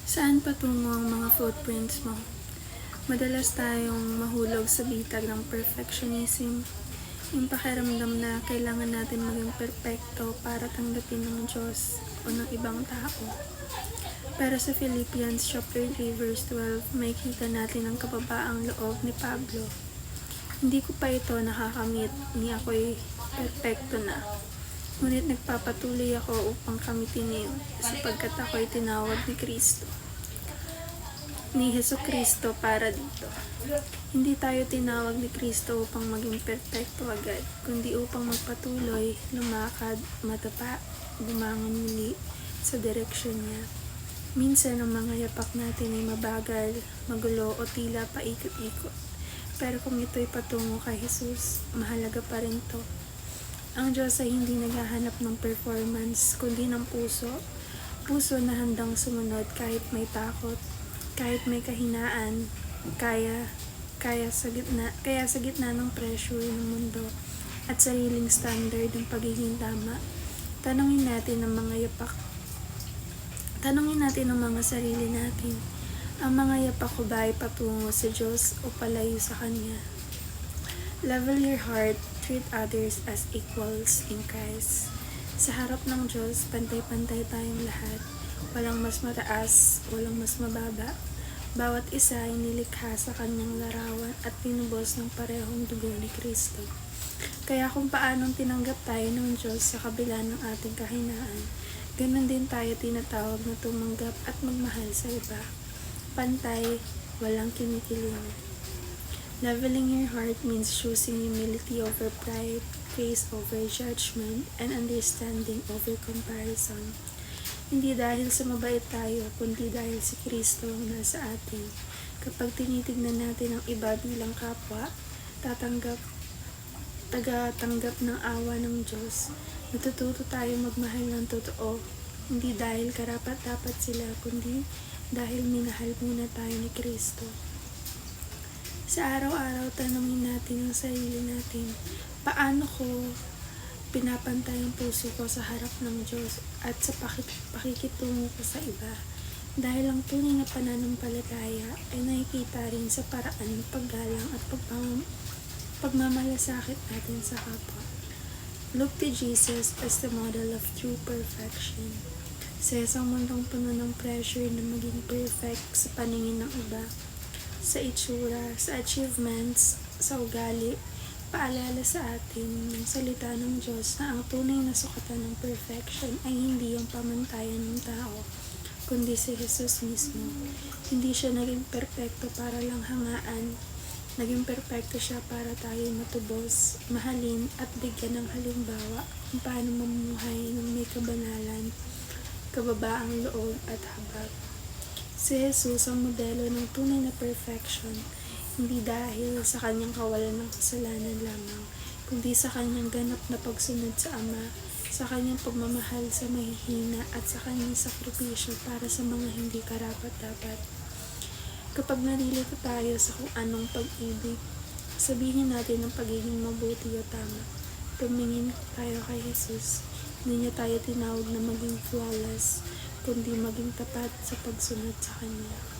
Saan patungo ang mga footprints mo? Madalas tayong mahulog sa bitag ng perfectionism, yung pakiramdam na kailangan natin maging perpekto para tanggapin ng Diyos o ng ibang tao. Pero sa Philippians chapter 3 verse 12, may kita natin ang kababaang loob ni Pablo. Hindi ko pa ito nakakamit, ni ako'y perpekto na. Ngunit nagpapatuloy ako upang kamitin niyo, sapagkat ako'y tinawag ni Jesucristo para dito. Hindi tayo tinawag ni Kristo upang maging perpekto agad, kundi upang magpatuloy, lumakad, matapa, bumangon muli sa direksyon niya. Minsan ang mga yapak natin ay mabagal, magulo o tila paikot-ikot. Pero kung ito'y patungo kay Jesus, mahalaga pa rin to. Ang Diyos ay hindi naghahanap ng performance, kundi ng puso. Puso na handang sumunod kahit may takot, kahit may kahinaan, kaya sa gitna ng pressure ng mundo at sariling standard ng pagiging tama. Tanungin natin ang mga sarili natin. Ang mga yapak ko ba ay patungo sa Diyos o palayo sa Kanya? Level your heart, treat others as equals in Christ. Sa harap ng Diyos, pantay-pantay tayong lahat. Walang mas mataas, walang mas mababa. Bawat isa ay nilikha sa kanyang larawan at tinubos ng parehong dugo ni Kristo. Kaya kung paanong tinanggap tayo ng Diyos sa kabila ng ating kahinaan, ganun din tayo tinatawag na tumanggap at magmahal sa iba. Pantay, walang kinikilingan. Leveling your heart means choosing humility over pride, grace over judgment, and understanding over comparison. Hindi dahil sa mabait tayo, kundi dahil si Kristo ang nasa atin. Kapag tinitignan natin ang iba bilang kapwa, tagatanggap ng awa ng Diyos, natututo tayo magmahal ng totoo, hindi dahil karapat-dapat sila, kundi dahil minahal muna tayo ni Kristo. Sa araw-araw, tanungin natin ang sarili natin, paano ko pinapantay ang puso ko sa harap ng Diyos at sa pakikitungo ko sa iba? Dahil ang tunay na pananampalataya ay nakikita rin sa paraan ng paggalang at pagmamalasakit natin sa kapwa. Look to Jesus as the model of true perfection. Sa isang mundong puno ng pressure na maging perfect sa paningin ng iba, sa itsura, sa achievements, sa ugali, paalala sa atin ng salita ng Diyos na ang tunay na sukatan ng perfection ay hindi yung pamantayan ng tao, kundi si Jesus mismo. Hindi siya naging perpekto para lang hangaan, naging perpekto siya para tayo matubos, mahalin at bigyan ng halimbawa kung paano mamumuhay ng may kabanalan, kababaang loob at habag. Si Jesus ang modelo ng tunay na perfection, hindi dahil sa kanyang kawalan ng kasalanan lamang, kundi sa kanyang ganap na pagsunod sa Ama, sa kanyang pagmamahal sa mahihina at sa kanyang sakripisyo para sa mga hindi karapat-dapat. Kapag nalilito tayo sa kung anong pag-ibig, sabihin natin ang pagiging mabuti o tama. Tumingin tayo kay Jesus. Hindi niya tayo tinawag na maging flawless, kundi maging tapat sa pagsunod sa Kanya.